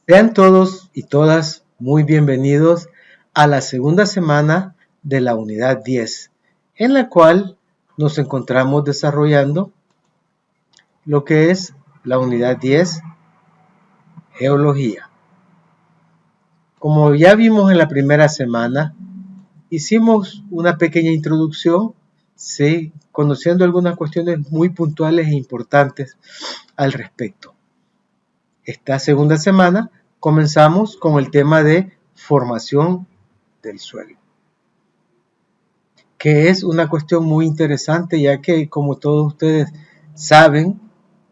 Sean todos y todas muy bienvenidos a la segunda semana de la unidad 10, en la cual nos encontramos desarrollando lo que es la unidad 10, Geología. Como ya vimos en la primera semana, hicimos una pequeña introducción, ¿sí? Conociendo algunas cuestiones muy puntuales e importantes al respecto. Esta segunda semana comenzamos con el tema de formación del suelo, que es una cuestión muy interesante, ya que como todos ustedes saben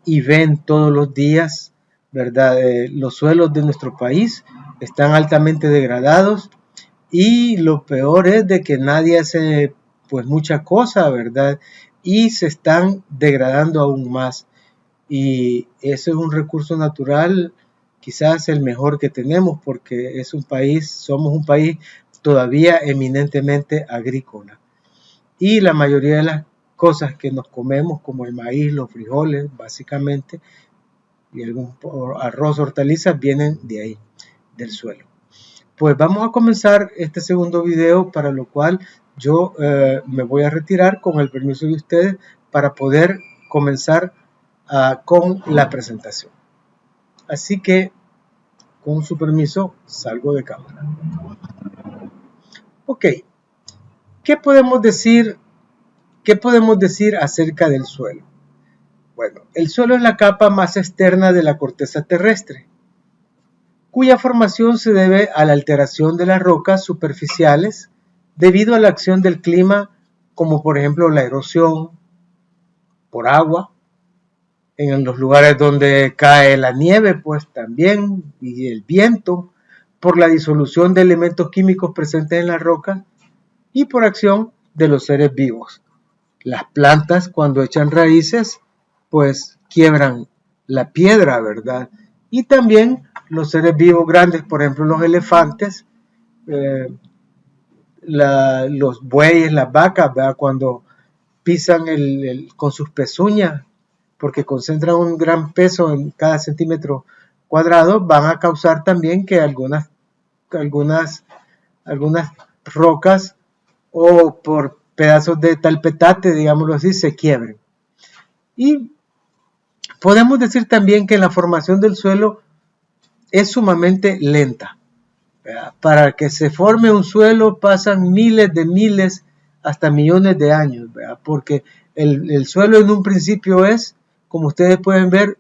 y ven todos los días, ¿verdad? Los suelos de nuestro país están altamente degradados y lo peor es de que nadie hace pues mucha cosa, ¿verdad? Y se están degradando aún más. Y ese es un recurso natural, quizás el mejor que tenemos, porque es un país, somos un país todavía eminentemente agrícola. Y la mayoría de las cosas que nos comemos, como el maíz, los frijoles, básicamente, y algún arroz, hortalizas, vienen de ahí, del suelo. Pues vamos a comenzar este segundo video, para lo cual yo me voy a retirar con el permiso de ustedes para poder comenzar con la presentación. Así que, con su permiso, salgo de cámara. Ok, ¿qué podemos decir acerca del suelo? Bueno, el suelo es la capa más externa de la corteza terrestre, cuya formación se debe a la alteración de las rocas superficiales debido a la acción del clima, como por ejemplo la erosión por agua, en los lugares donde cae la nieve, pues también, y el viento, por la disolución de elementos químicos presentes en la roca y por acción de los seres vivos. Las plantas, cuando echan raíces, pues quiebran la piedra, ¿verdad? Y también los seres vivos grandes, por ejemplo los elefantes, los bueyes, las vacas, ¿verdad? Cuando pisan con sus pezuñas, porque concentran un gran peso en cada centímetro cuadrado, van a causar también que algunas rocas o por pedazos de talpetate, digámoslo así, se quiebren. Y podemos decir también que la formación del suelo es sumamente lenta. Para que se forme un suelo pasan miles hasta millones de años, porque el suelo en un principio es, como ustedes pueden ver,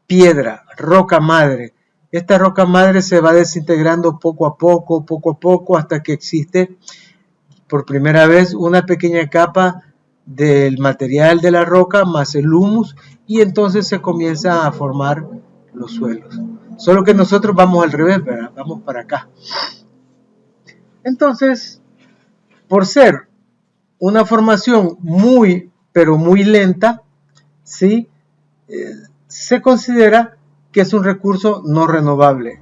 piedra, roca madre. Esta roca madre se va desintegrando poco a poco, hasta que existe por primera vez una pequeña capa del material de la roca más el humus, y entonces se comienza a formar los suelos. Solo que nosotros vamos al revés, ¿verdad? Vamos para acá. Entonces, por ser una formación pero muy lenta, ¿sí? Se considera que es un recurso no renovable,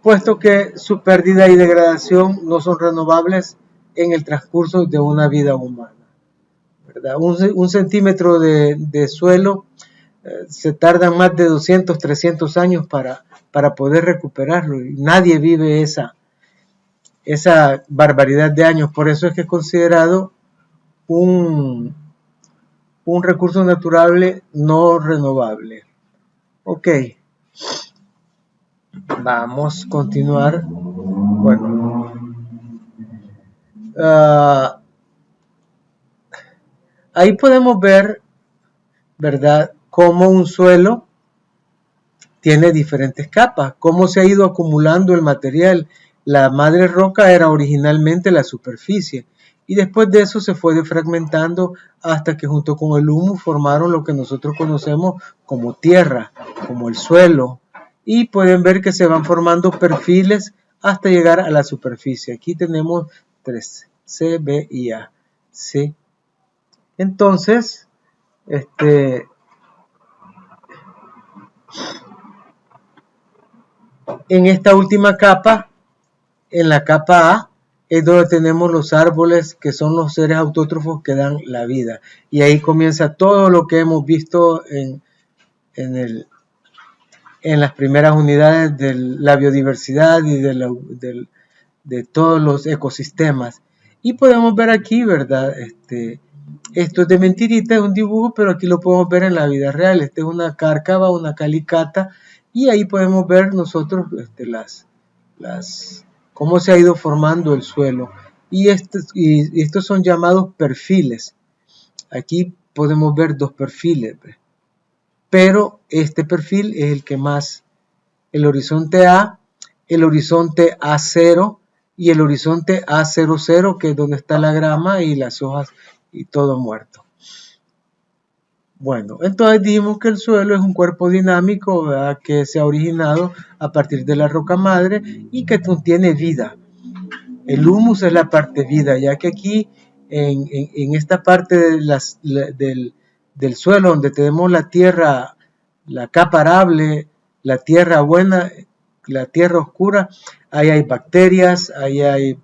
puesto que su pérdida y degradación no son renovables en el transcurso de una vida humana, ¿verdad? Un centímetro de suelo se tarda más de 200, 300 años para poder recuperarlo, y nadie vive esa barbaridad de años. Por eso es que es considerado un recurso natural no renovable. Ok, vamos a continuar. Bueno, ahí podemos ver, ¿verdad?, cómo un suelo tiene diferentes capas, cómo se ha ido acumulando el material. La madre roca era originalmente la superficie, y después de eso se fue defragmentando hasta que junto con el humus formaron lo que nosotros conocemos como tierra, como el suelo, y pueden ver que se van formando perfiles hasta llegar a la superficie. Aquí tenemos 3, C, B y A, ¿sí? Entonces, en esta última capa, en la capa A, es donde tenemos los árboles, que son los seres autótrofos que dan la vida. Y ahí comienza todo lo que hemos visto en en las primeras unidades de la biodiversidad y de todos los ecosistemas. Y podemos ver aquí, ¿verdad? Esto es de mentirita, es un dibujo, pero aquí lo podemos ver en la vida real. Esta es una cárcava, una calicata, y ahí podemos ver nosotros cómo se ha ido formando el suelo. Y estos son llamados perfiles. Aquí podemos ver dos perfiles, pero este perfil es el que más, el horizonte A, el horizonte A0 y el horizonte A00, que es donde está la grama y las hojas y todo muerto. Bueno, entonces dijimos que el suelo es un cuerpo dinámico, ¿verdad?, que se ha originado a partir de la roca madre y que contiene vida. El humus es la parte vida, ya que aquí en esta parte del suelo donde tenemos la tierra, la capa arable, la tierra buena, la tierra oscura, ahí hay bacterias, ahí hay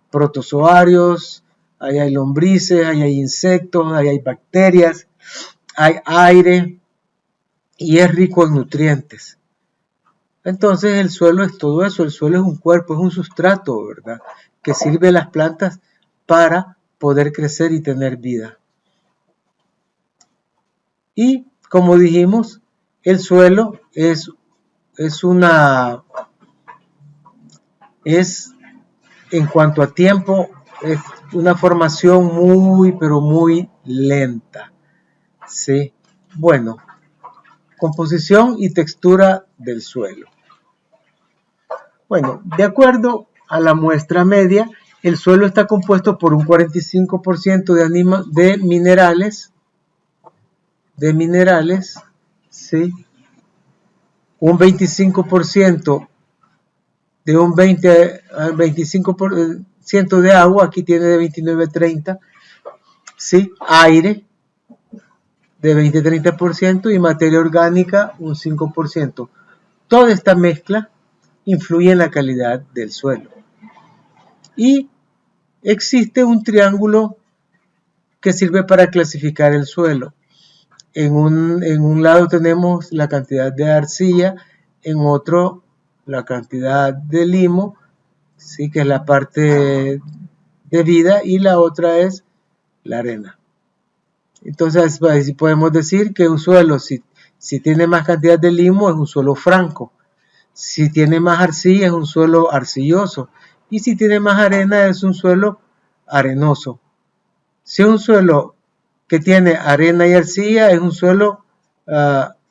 protozoarios, ahí hay lombrices, ahí hay insectos, ahí hay bacterias, hay aire y es rico en nutrientes. Entonces el suelo es todo eso, el suelo es un cuerpo, es un sustrato, ¿verdad?, que sirve a las plantas para poder crecer y tener vida. Y como dijimos, el suelo es en cuanto a tiempo, es una formación muy, pero muy lenta. ¿Sí? Bueno, composición y textura del suelo. Bueno, de acuerdo a la muestra media, el suelo está compuesto por un 45% de minerales, ¿sí? Un 25% de un 20 al 25% de agua, aquí tiene de 29-30, ¿sí? Aire de 20-30% y materia orgánica un 5%. Toda esta mezcla influye en la calidad del suelo. Y existe un triángulo que sirve para clasificar el suelo. En un lado tenemos la cantidad de arcilla, en otro la cantidad de limo, ¿sí?, que es la parte de vida, y la otra es la arena. Entonces, pues, podemos decir que un suelo, si tiene más cantidad de limo, es un suelo franco. Si tiene más arcilla, es un suelo arcilloso. Y si tiene más arena, es un suelo arenoso. Si es un suelo que tiene arena y arcilla, es un suelo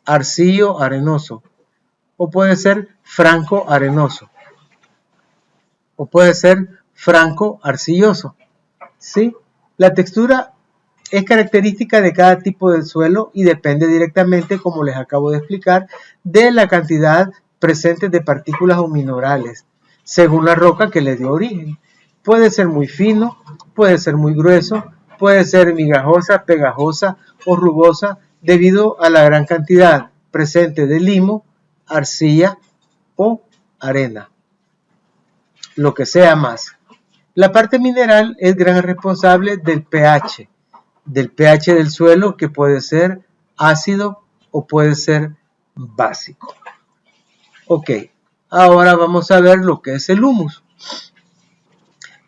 arcillo arenoso. O puede ser franco arenoso. O puede ser franco arcilloso. ¿Sí? La textura es característica de cada tipo de suelo y depende directamente, como les acabo de explicar, de la cantidad presente de partículas o minerales, según la roca que le dio origen. Puede ser muy fino, puede ser muy grueso, puede ser migajosa, pegajosa o rugosa, debido a la gran cantidad presente de limo, arcilla o arena, lo que sea más. La parte mineral es gran responsable del pH del suelo, que puede ser ácido o puede ser básico. Ok, ahora vamos a ver lo que es el humus.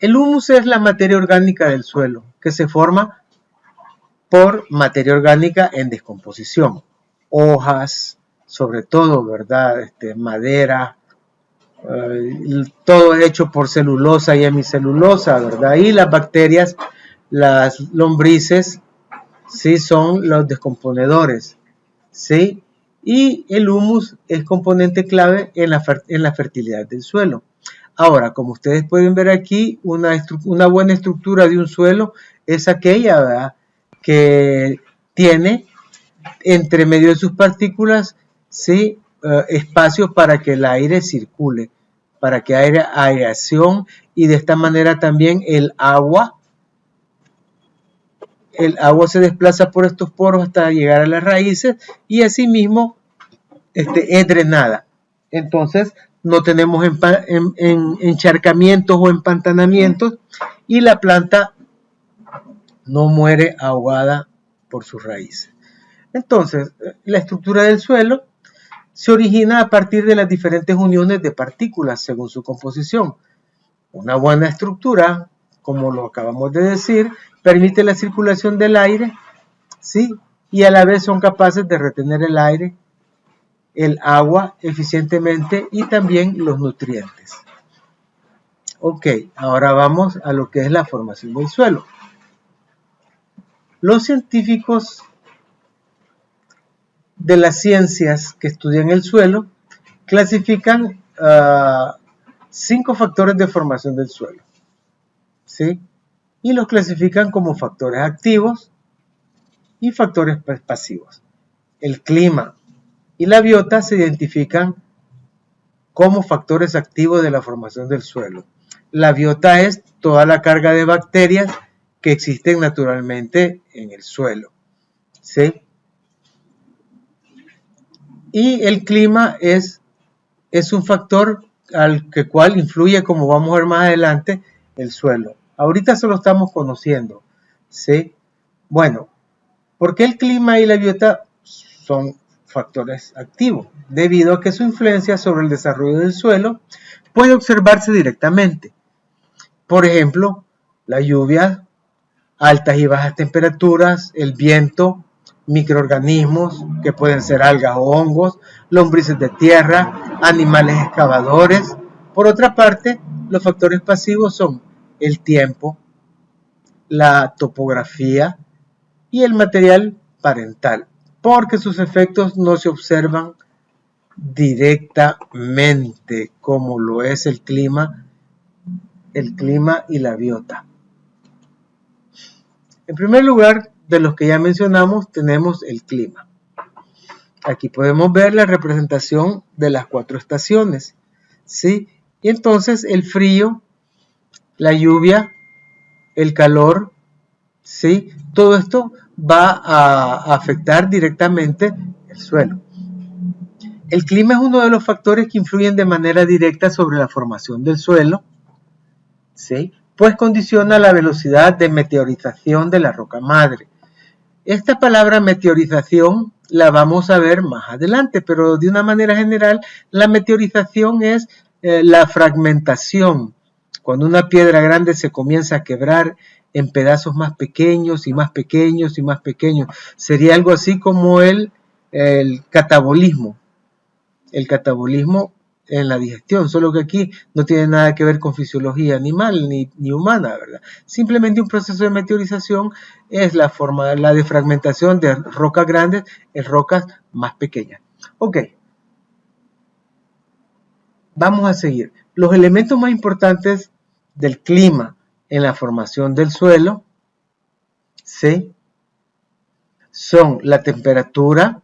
El humus es la materia orgánica del suelo, que se forma por materia orgánica en descomposición. Hojas, sobre todo, ¿verdad? Madera, todo hecho por celulosa y hemicelulosa, ¿verdad? Y las bacterias, las lombrices, ¿sí?, son los descomponedores, ¿sí? Y el humus es componente clave en la fertilidad del suelo. Ahora, como ustedes pueden ver aquí, una buena estructura de un suelo es aquella, ¿verdad?, que tiene entre medio de sus partículas, ¿sí?, espacio para que el aire circule, para que haya aireación, y de esta manera también el agua se desplaza por estos poros hasta llegar a las raíces, y asimismo es drenada. Entonces no tenemos encharcamientos o empantanamientos, y la planta no muere ahogada por sus raíces. Entonces, la estructura del suelo se origina a partir de las diferentes uniones de partículas según su composición. Una buena estructura, como lo acabamos de decir, permite la circulación del aire, ¿sí? Y a la vez son capaces de retener el aire, el agua eficientemente y también los nutrientes. Ok, ahora vamos a lo que es la formación del suelo. Los científicos de las ciencias que estudian el suelo clasifican 5 factores de formación del suelo, ¿sí? Y los clasifican como factores activos y factores pasivos. El clima y la biota se identifican como factores activos de la formación del suelo. La biota es toda la carga de bacterias que existen naturalmente en el suelo, ¿sí? Y el clima es un factor al cual influye, como vamos a ver más adelante, el suelo. Ahorita solo estamos conociendo, ¿sí? Bueno, ¿por qué el clima y la biota son factores activos? Debido a que su influencia sobre el desarrollo del suelo puede observarse directamente. Por ejemplo, la lluvia, altas y bajas temperaturas, el viento, microorganismos que pueden ser algas o hongos, lombrices de tierra, animales excavadores. Por otra parte, los factores pasivos son el tiempo, la topografía y el material parental, porque sus efectos no se observan directamente como lo es el clima y la biota. En primer lugar, de los que ya mencionamos, tenemos el clima. Aquí podemos ver la representación de las 4 estaciones, ¿sí? Y entonces el frío, la lluvia, el calor, ¿sí? Todo esto va a afectar directamente el suelo. El clima es uno de los factores que influyen de manera directa sobre la formación del suelo, ¿sí? Pues condiciona la velocidad de meteorización de la roca madre. Esta palabra meteorización la vamos a ver más adelante, pero de una manera general, la meteorización es la fragmentación. Cuando una piedra grande se comienza a quebrar en pedazos más pequeños y más pequeños y más pequeños. Sería algo así como el catabolismo. El catabolismo en la digestión, solo que aquí no tiene nada que ver con fisiología animal ni humana, ¿verdad? Simplemente un proceso de meteorización es la defragmentación de rocas grandes en rocas más pequeñas. Ok, vamos a seguir. Los elementos más importantes del clima en la formación del suelo, ¿sí?, son la temperatura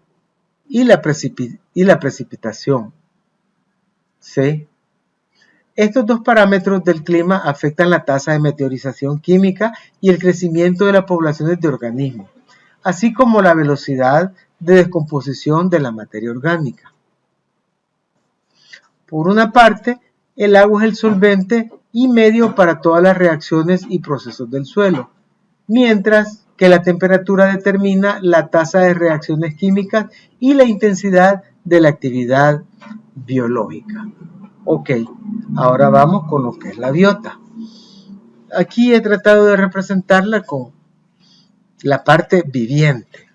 y la precipitación, ¿sí? Estos 2 parámetros del clima afectan la tasa de meteorización química y el crecimiento de las poblaciones de organismos, así como la velocidad de descomposición de la materia orgánica. Por una parte, el agua es el solvente y medio para todas las reacciones y procesos del suelo, mientras que la temperatura determina la tasa de reacciones químicas y la intensidad de la actividad biológica. Ok, ahora vamos con lo que es la biota. Aquí he tratado de representarla con la parte viviente,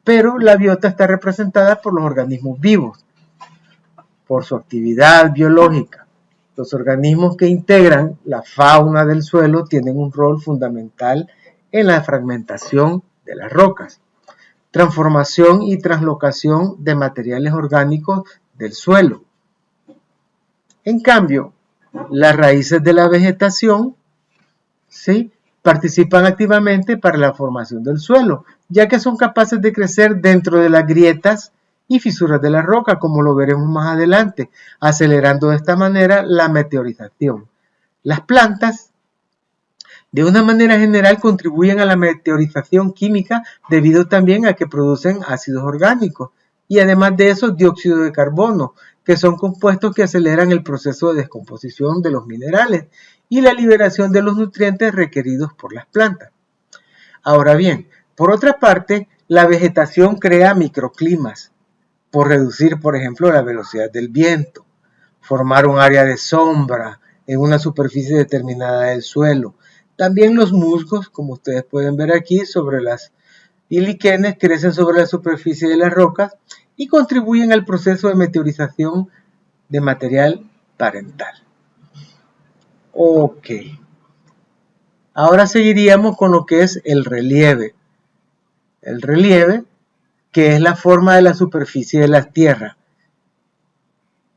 pero la biota está representada por los organismos vivos, por su actividad biológica. Los organismos que integran la fauna del suelo tienen un rol fundamental en la fragmentación de las rocas, transformación y translocación de materiales orgánicos del suelo. En cambio, las raíces de la vegetación, ¿sí?, participan activamente para la formación del suelo, ya que son capaces de crecer dentro de las grietas y fisuras de la roca, como lo veremos más adelante, acelerando de esta manera la meteorización. Las plantas, de una manera general, contribuyen a la meteorización química debido también a que producen ácidos orgánicos y además de eso dióxido de carbono, que son compuestos que aceleran el proceso de descomposición de los minerales y la liberación de los nutrientes requeridos por las plantas. Ahora bien, por otra parte, la vegetación crea microclimas, por reducir, por ejemplo, la velocidad del viento, formar un área de sombra en una superficie determinada del suelo. También los musgos, como ustedes pueden ver aquí, sobre las y líquenes crecen sobre la superficie de las rocas y contribuyen al proceso de meteorización de material parental. Ok. Ahora seguiríamos con lo que es el relieve. El relieve, que es la forma de la superficie de la Tierra.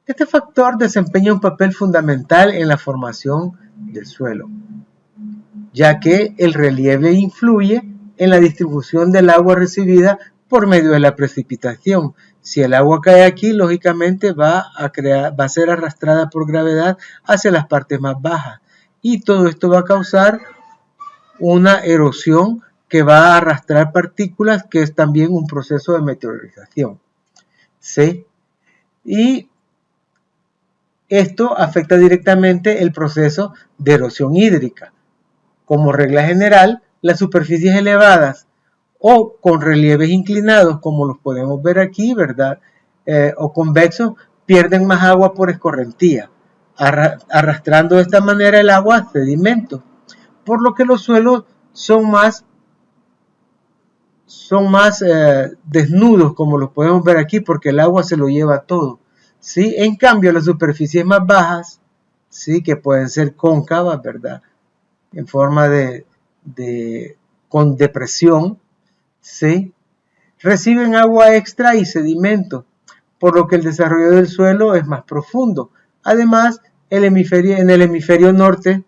Este factor desempeña un papel fundamental en la formación del suelo, ya que el relieve influye en la distribución del agua recibida por medio de la precipitación. Si el agua cae aquí, lógicamente va a ser arrastrada por gravedad hacia las partes más bajas. Y todo esto va a causar una erosión que va a arrastrar partículas, que es también un proceso de meteorización. ¿Sí? Y esto afecta directamente el proceso de erosión hídrica. Como regla general, las superficies elevadas o con relieves inclinados, como los podemos ver aquí, ¿verdad? O convexos, pierden más agua por escorrentía, arrastrando de esta manera el agua a sedimentos, por lo que los suelos son más desnudos, como los podemos ver aquí, porque el agua se lo lleva todo, ¿sí? En cambio, las superficies más bajas, ¿sí? Que pueden ser cóncavas, ¿verdad? En forma con depresión, ¿sí? Reciben agua extra y sedimentos, por lo que el desarrollo del suelo es más profundo. Además, en el hemisferio norte,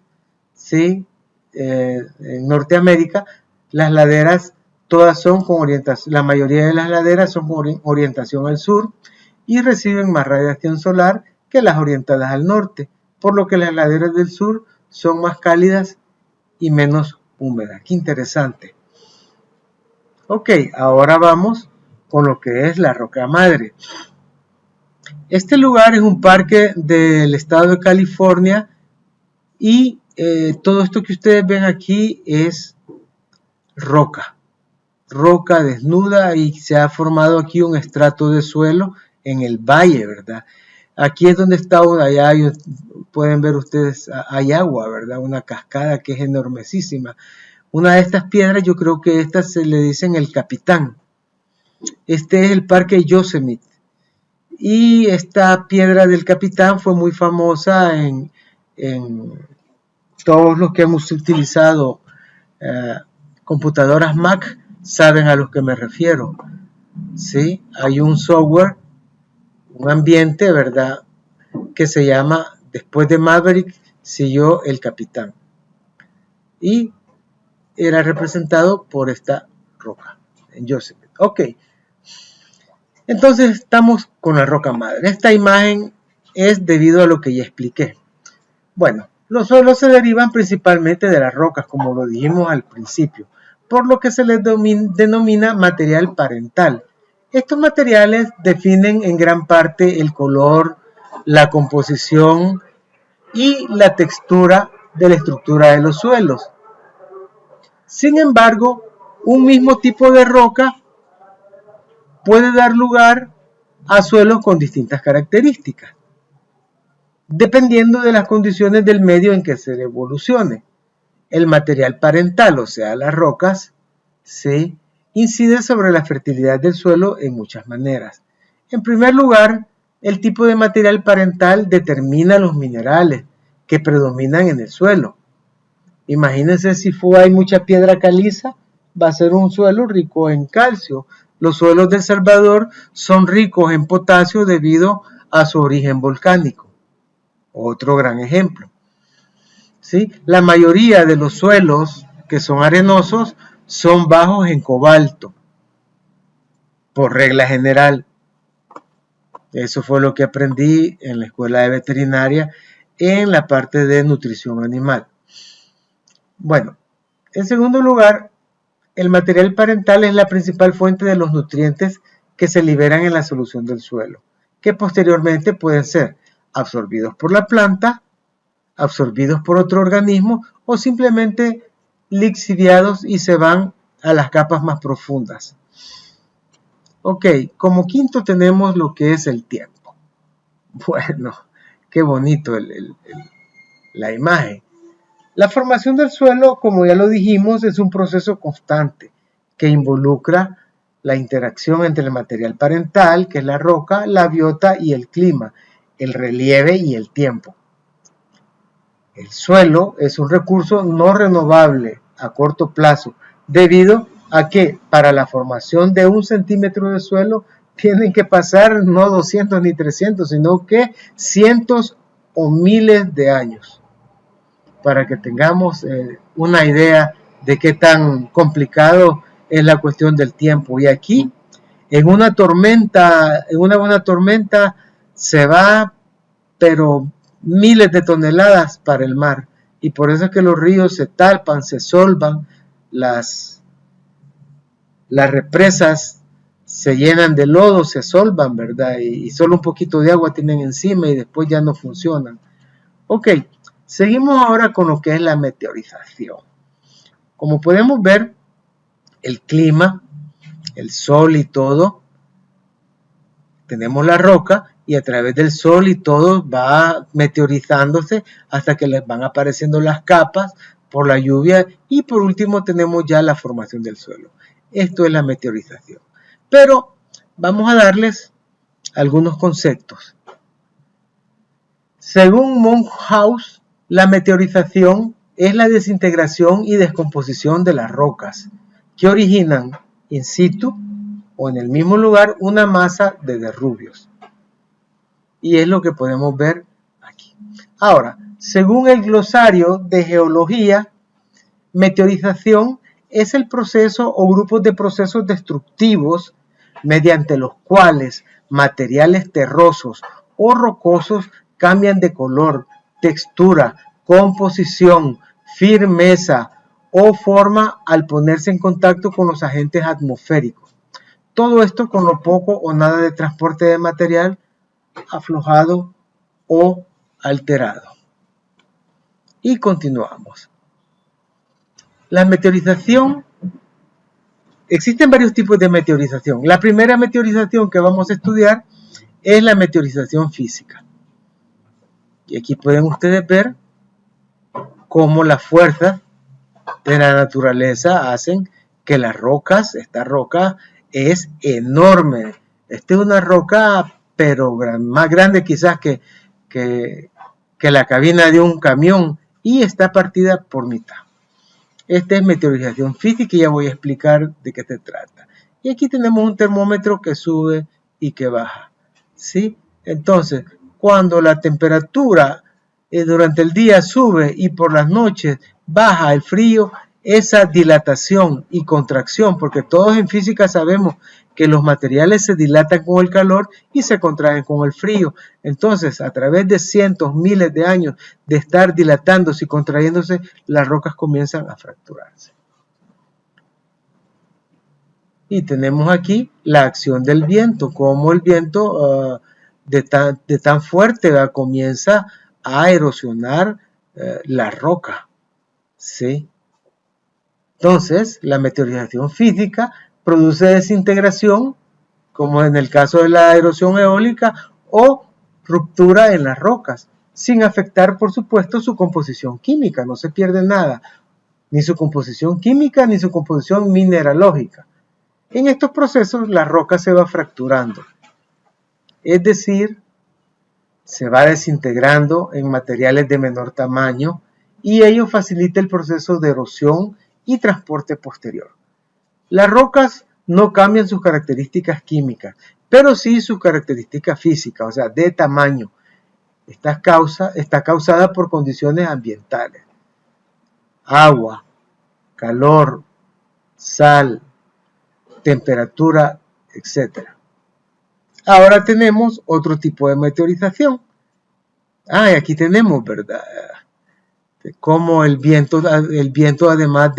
¿sí? En Norteamérica, las laderas todas son con orientación, la mayoría de las laderas son con orientación al sur y reciben más radiación solar que las orientadas al norte, por lo que las laderas del sur son más cálidas y menos húmedas. Qué interesante. Ok, ahora vamos con lo que es la Roca Madre. Este lugar es un parque del estado de California y todo esto que ustedes ven aquí es roca desnuda, y se ha formado aquí un estrato de suelo en el valle, ¿verdad? Aquí es donde está allá pueden ver ustedes, hay agua, ¿verdad? Una cascada que es enormesísima. Una de estas piedras, yo creo que estas se le dicen el Capitán. Este es el parque Yosemite. Y esta piedra del Capitán fue muy famosa en todos los que hemos utilizado computadoras Mac saben a los que me refiero. ¿Sí? Hay un software, un ambiente, ¿verdad?, que se llama, después de Maverick, siguió el Capitán. Y era representado por esta roca, en Yosemite. Ok. Entonces estamos con la Roca Madre. Esta imagen es debido a lo que ya expliqué. Bueno, los suelos se derivan principalmente de las rocas, como lo dijimos al principio, por lo que se les denomina material parental. Estos materiales definen en gran parte el color, la composición y la textura de la estructura de los suelos. Sin embargo, un mismo tipo de roca puede dar lugar a suelos con distintas características, dependiendo de las condiciones del medio en que se evolucione. El material parental, o sea, las rocas, se incide sobre la fertilidad del suelo en muchas maneras. En primer lugar, el tipo de material parental determina los minerales que predominan en el suelo. Imagínense si hay mucha piedra caliza, va a ser un suelo rico en calcio. Los suelos de El Salvador son ricos en potasio debido a su origen volcánico. Otro gran ejemplo. ¿Sí? La mayoría de los suelos que son arenosos son bajos en cobalto, por regla general. Eso fue lo que aprendí en la escuela de veterinaria en la parte de nutrición animal. Bueno, en segundo lugar, el material parental es la principal fuente de los nutrientes que se liberan en la solución del suelo, que posteriormente pueden ser absorbidos por la planta, absorbidos por otro organismo o simplemente lixiviados y se van a las capas más profundas. Ok, como quinto tenemos lo que es el tiempo. Bueno, qué bonito la imagen. La formación del suelo, como ya lo dijimos, es un proceso constante que involucra la interacción entre el material parental, que es la roca, la biota y el clima, el relieve y el tiempo. El suelo es un recurso no renovable a corto plazo, debido a que para la formación de 1 centímetro de suelo tienen que pasar no 200 ni 300, sino que cientos o miles de años, para que tengamos una idea de qué tan complicado es la cuestión del tiempo. Y aquí, en una buena tormenta, se va, pero miles de toneladas para el mar. Y por eso es que los ríos se talpan, se solvan, las represas se llenan de lodo, se solvan, ¿verdad? Y solo un poquito de agua tienen encima y después ya no funcionan. Ok, seguimos ahora con lo que es la meteorización. Como podemos ver, el clima, el sol y todo, tenemos la roca y a través del sol y todo va meteorizándose hasta que les van apareciendo las capas por la lluvia y por último tenemos ya la formación del suelo. Esto es la meteorización. Pero vamos a darles algunos conceptos. Según Monkhouse, la meteorización es la desintegración y descomposición de las rocas que originan in situ o en el mismo lugar una masa de derrubios. Y es lo que podemos ver aquí. Ahora, según el glosario de geología, meteorización es el proceso o grupos de procesos destructivos mediante los cuales materiales terrosos o rocosos cambian de color, textura, composición, firmeza o forma al ponerse en contacto con los agentes atmosféricos. Todo esto con lo poco o nada de transporte de material aflojado o alterado. Y continuamos. La meteorización, existen varios tipos de meteorización. La primera meteorización que vamos a estudiar es la meteorización física. Y aquí pueden ustedes ver cómo las fuerzas de la naturaleza hacen que las rocas, esta roca es enorme. Esta es una roca, pero más grande quizás que la cabina de un camión y está partida por mitad. Esta es meteorización física y ya voy a explicar de qué se trata. Y aquí tenemos un termómetro que sube y que baja, ¿sí? Entonces, cuando la temperatura durante el día sube y por las noches baja el frío, esa dilatación y contracción, porque todos en física sabemos que los materiales se dilatan con el calor y se contraen con el frío. Entonces, a través de cientos, miles de años de estar dilatándose y contrayéndose, las rocas comienzan a fracturarse. Y tenemos aquí la acción del viento, como el viento de tan fuerte comienza a erosionar la roca, ¿sí? Entonces, la meteorización física produce desintegración, como en el caso de la erosión eólica, o ruptura en las rocas, sin afectar, por supuesto, su composición química. No se pierde nada, ni su composición química, ni su composición mineralógica. En estos procesos, la roca se va fracturando, es decir, se va desintegrando en materiales de menor tamaño y ello facilita el proceso de erosión y transporte posterior. Las rocas no cambian sus características químicas, pero sí sus características físicas, o sea, de tamaño. Está causada por condiciones ambientales: agua, calor, sal, temperatura, etc. Ahora tenemos otro tipo de meteorización. Y aquí tenemos, ¿verdad? Cómo el viento además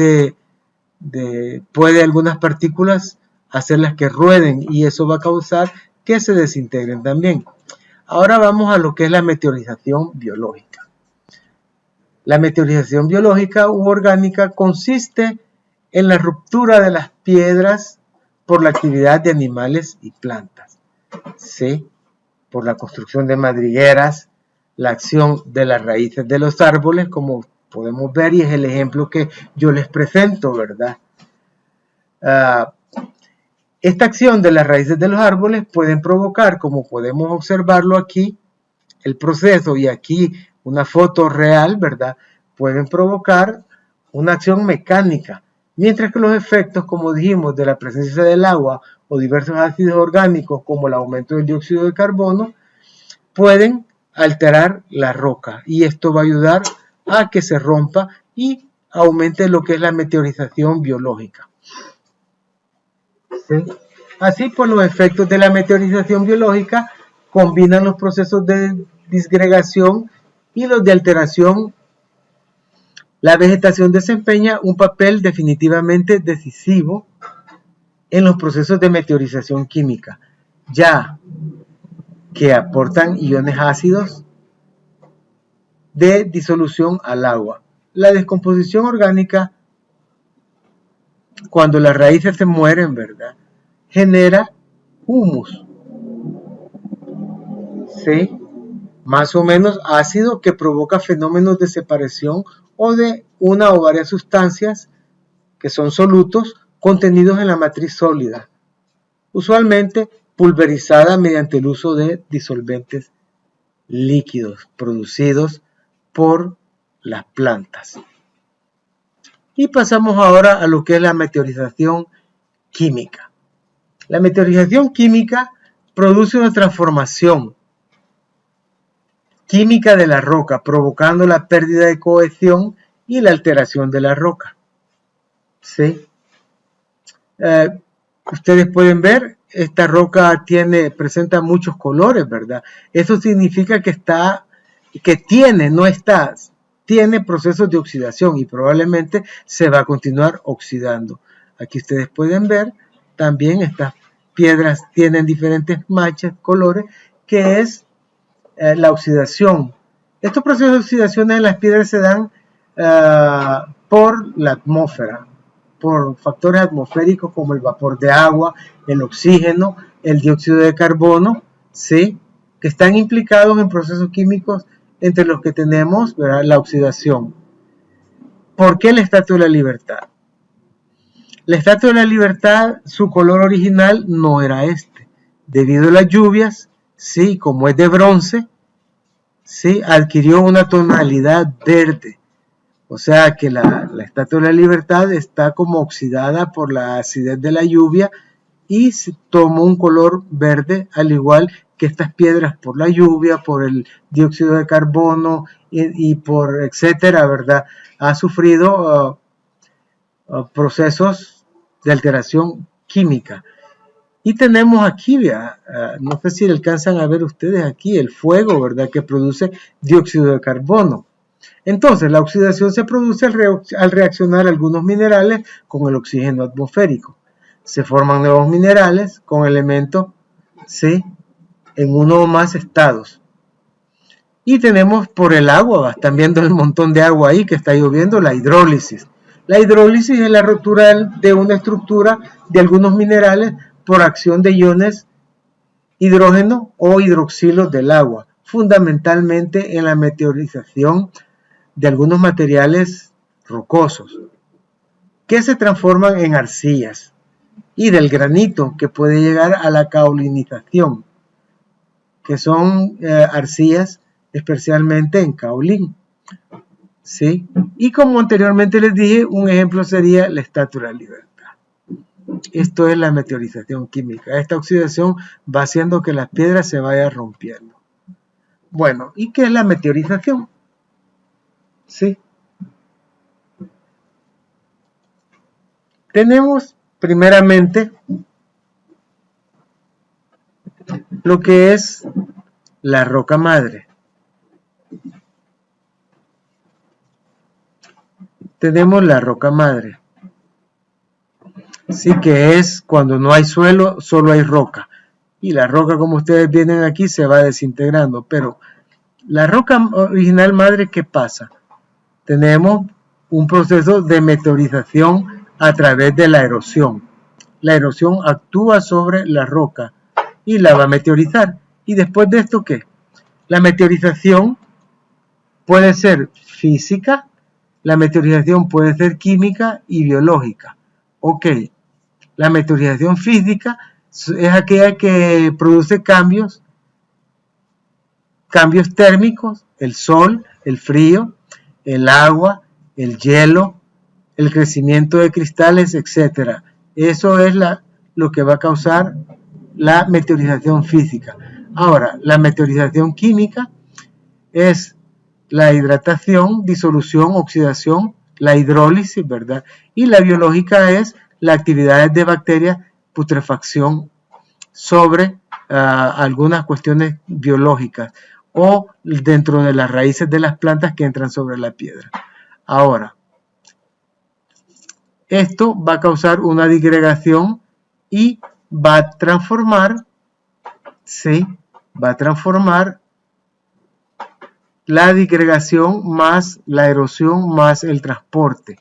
puede algunas partículas hacerlas que rueden y eso va a causar que se desintegren también. Ahora vamos a lo que es la meteorización biológica. La meteorización biológica u orgánica consiste en la ruptura de las piedras por la actividad de animales y plantas. ¿Sí? Por la construcción de madrigueras, la acción de las raíces de los árboles, como podemos ver, y es el ejemplo que yo les presento, ¿verdad? Esta acción de las raíces de los árboles pueden provocar, como podemos observarlo aquí, el proceso, y aquí una foto real, ¿verdad? Pueden provocar una acción mecánica, mientras que los efectos, como dijimos, de la presencia del agua o diversos ácidos orgánicos, como el aumento del dióxido de carbono, pueden alterar la roca, y esto va a ayudar a que se rompa y aumente lo que es la meteorización biológica. ¿Sí? Así, pues, los efectos de la meteorización biológica combinan los procesos de disgregación y los de alteración. La vegetación desempeña un papel definitivamente decisivo en los procesos de meteorización química, ya que aportan iones ácidos de disolución al agua. La descomposición orgánica, cuando las raíces se mueren, ¿verdad?, genera humus, ¿sí?, más o menos ácido, que provoca fenómenos de separación o de una o varias sustancias que son solutos contenidos en la matriz sólida, usualmente pulverizada mediante el uso de disolventes líquidos producidos por las plantas. Y pasamos ahora a lo que es la meteorización química. La meteorización química produce una transformación química de la roca, provocando la pérdida de cohesión y la alteración de la roca. ¿Sí? Ustedes pueden ver, esta roca presenta muchos colores, ¿verdad? Eso significa que tiene procesos de oxidación, y probablemente se va a continuar oxidando. Aquí ustedes pueden ver también estas piedras tienen diferentes manchas, colores, que es la oxidación. Estos procesos de oxidación en las piedras se dan por la atmósfera, por factores atmosféricos como el vapor de agua, el oxígeno, el dióxido de carbono, ¿sí?, que están implicados en procesos químicos entre los que tenemos, ¿verdad?, la oxidación. ¿Por qué la Estatua de la Libertad? La Estatua de la Libertad, su color original no era este. Debido a las lluvias, ¿sí?, como es de bronce, ¿sí?, adquirió una tonalidad verde. O sea que la Estatua de la Libertad está como oxidada por la acidez de la lluvia y tomó un color verde, al igual que estas piedras por la lluvia, por el dióxido de carbono y por etcétera, ¿verdad? Ha sufrido procesos de alteración química. Y tenemos aquí, no sé si alcanzan a ver ustedes aquí, el fuego, ¿verdad?, que produce dióxido de carbono. Entonces, la oxidación se produce al reaccionar algunos minerales con el oxígeno atmosférico. Se forman nuevos minerales con elementos, ¿sí?, en uno o más estados. Y tenemos por el agua, están viendo el montón de agua ahí que está lloviendo, la hidrólisis. La hidrólisis es la ruptura de una estructura de algunos minerales por acción de iones hidrógeno o hidroxilos del agua, fundamentalmente en la meteorización de algunos materiales rocosos, que se transforman en arcillas, y del granito, que puede llegar a la caolinización, que son arcillas especialmente en caolín. ¿Sí? Y como anteriormente les dije, un ejemplo sería la Estatua de la Libertad. Esto es la meteorización química. Esta oxidación va haciendo que las piedras se vayan rompiendo. Bueno, ¿y qué es la meteorización? ¿Sí? Tenemos primeramente lo que es la roca madre. Tenemos la roca madre. Sí, que es cuando no hay suelo, solo hay roca. Y la roca, como ustedes vienen aquí, se va desintegrando. Pero la roca original madre, ¿qué pasa? Tenemos un proceso de meteorización a través de la erosión. la erosión actúa sobre la roca y la va a meteorizar. ¿Y después de esto qué? La meteorización puede ser física, la meteorización puede ser química y biológica. Ok, la meteorización física es aquella que produce cambios térmicos, el sol, el frío, el agua, el hielo, el crecimiento de cristales, etc. Eso es lo que va a causar la meteorización física. Ahora, la meteorización química es la hidratación, disolución, oxidación, la hidrólisis, ¿verdad? Y la biológica es la actividad de bacterias, putrefacción sobre algunas cuestiones biológicas o dentro de las raíces de las plantas que entran sobre la piedra. Ahora, esto va a causar una disgregación y va a transformar, ¿sí? Va a transformar la disgregación más la erosión más el transporte.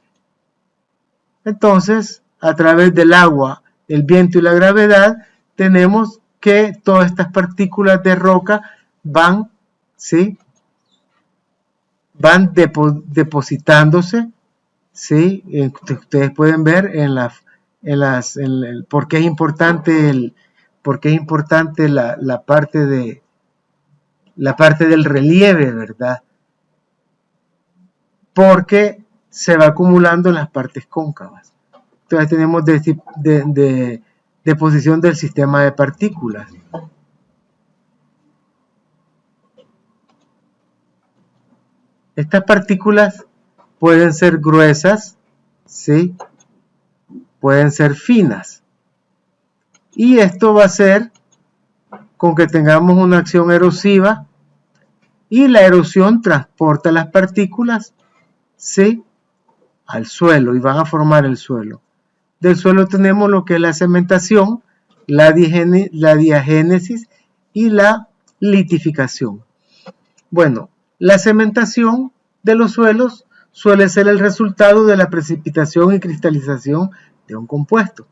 Entonces, a través del agua, el viento y la gravedad, tenemos que todas estas partículas de roca van, ¿sí? Van depositándose, ¿sí? Ustedes pueden ver por qué es importante la parte del relieve, ¿verdad? Porque se va acumulando en las partes cóncavas. Entonces tenemos deposición del sistema de partículas. Estas partículas pueden ser gruesas, ¿sí? Pueden ser finas. Y esto va a ser con que tengamos una acción erosiva y la erosión transporta las partículas, ¿sí? Al suelo y van a formar el suelo. Del suelo tenemos lo que es la cementación, la diagénesis y la litificación. Bueno, la cementación de los suelos suele ser el resultado de la precipitación y cristalización de un compuesto.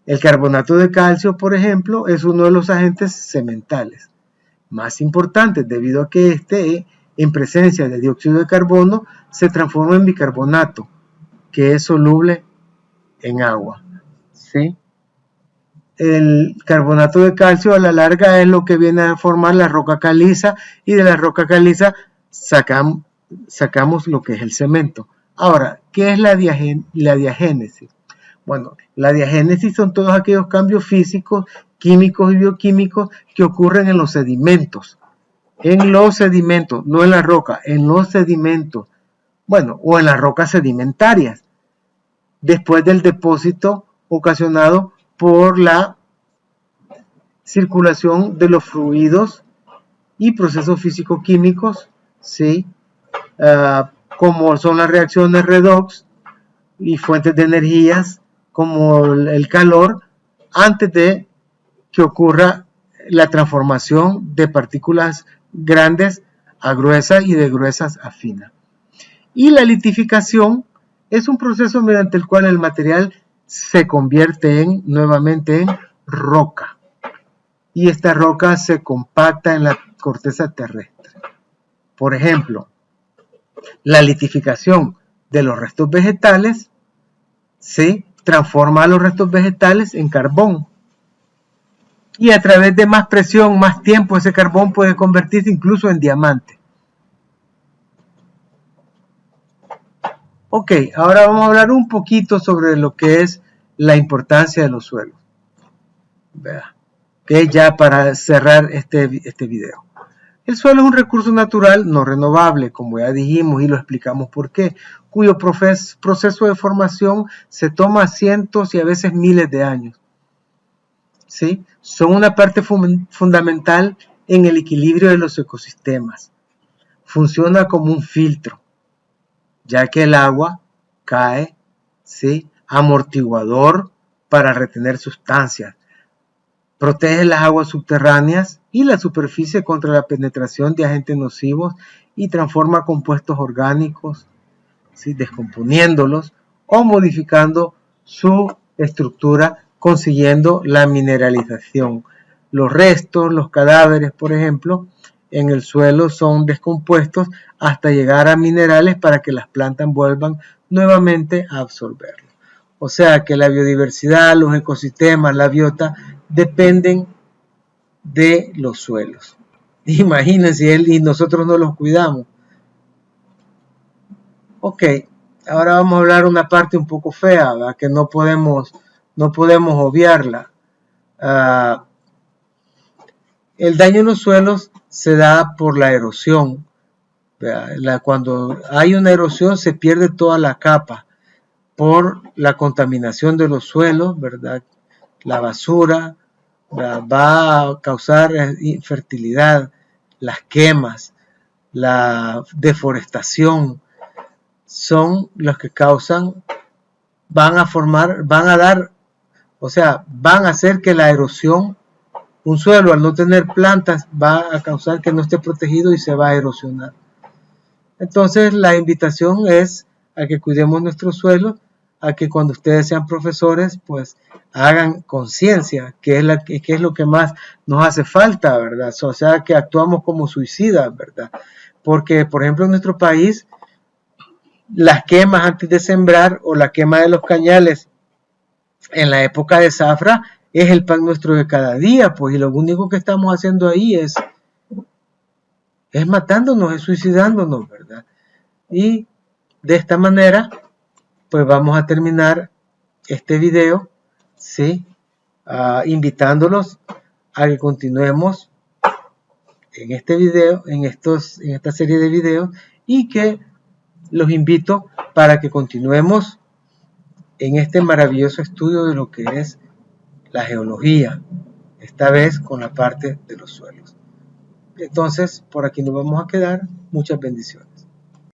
El carbonato de calcio, por ejemplo, es uno de los agentes cementales más importantes debido a que en presencia de dióxido de carbono, se transforma en bicarbonato, que es soluble en agua. ¿Sí? El carbonato de calcio a la larga es lo que viene a formar la roca caliza y de la roca caliza sacamos lo que es el cemento. Ahora, ¿qué es la diagénesis? Bueno, la diagénesis son todos aquellos cambios físicos, químicos y bioquímicos que ocurren en los sedimentos. En los sedimentos, no en la roca, en los sedimentos. Bueno, o en las rocas sedimentarias. Después del depósito ocasionado por la circulación de los fluidos y procesos físico-químicos, ¿sí? Como son las reacciones redox y fuentes de energías como el calor, antes de que ocurra la transformación de partículas grandes a gruesas y de gruesas a finas. Y la litificación es un proceso mediante el cual el material se convierte nuevamente en roca. Y esta roca se compacta en la corteza terrestre. Por ejemplo, la litificación de los restos vegetales se transforma a los restos vegetales en carbón. Y a través de más presión, más tiempo, ese carbón puede convertirse incluso en diamante. Ok, ahora vamos a hablar un poquito sobre lo que es la importancia de los suelos. Vea, que ya para cerrar este video. El suelo es un recurso natural no renovable, como ya dijimos y lo explicamos por qué, cuyo proceso de formación se toma cientos y a veces miles de años. ¿Sí? Son una parte fundamental en el equilibrio de los ecosistemas. Funciona como un filtro, ya que el agua cae, ¿sí? Amortiguador para retener sustancias. Protege las aguas subterráneas y la superficie contra la penetración de agentes nocivos y transforma compuestos orgánicos, ¿sí? Descomponiéndolos o modificando su estructura consiguiendo la mineralización. Los restos, los cadáveres, por ejemplo, en el suelo son descompuestos hasta llegar a minerales para que las plantas vuelvan nuevamente a absorberlo. O sea que la biodiversidad, los ecosistemas, la biota dependen de los suelos. Imagínense, y nosotros no los cuidamos. Ok, ahora vamos a hablar una parte un poco fea, ¿verdad? Que no podemos obviarla. El daño en los suelos se da por la erosión. Cuando hay una erosión se pierde toda la capa por la contaminación de los suelos, ¿verdad? La basura, ¿verdad? Va a causar infertilidad, las quemas, la deforestación, son los que causan, van a hacer que la erosión, un suelo al no tener plantas va a causar que no esté protegido y se va a erosionar. Entonces la invitación es a que cuidemos nuestros suelos, a que cuando ustedes sean profesores, pues hagan conciencia, que es lo que más nos hace falta, ¿verdad? O sea, que actuamos como suicidas, ¿verdad? Porque, por ejemplo, en nuestro país, las quemas antes de sembrar o la quema de los cañales en la época de zafra es el pan nuestro de cada día, pues, y lo único que estamos haciendo ahí es matándonos, es suicidándonos, ¿verdad? Y de esta manera, pues vamos a terminar este video, ¿sí? Invitándolos a que continuemos en este video, en esta serie de videos, y que los invito para que continuemos en este maravilloso estudio de lo que es la geología, esta vez con la parte de los suelos. Entonces, por aquí nos vamos a quedar. Muchas bendiciones.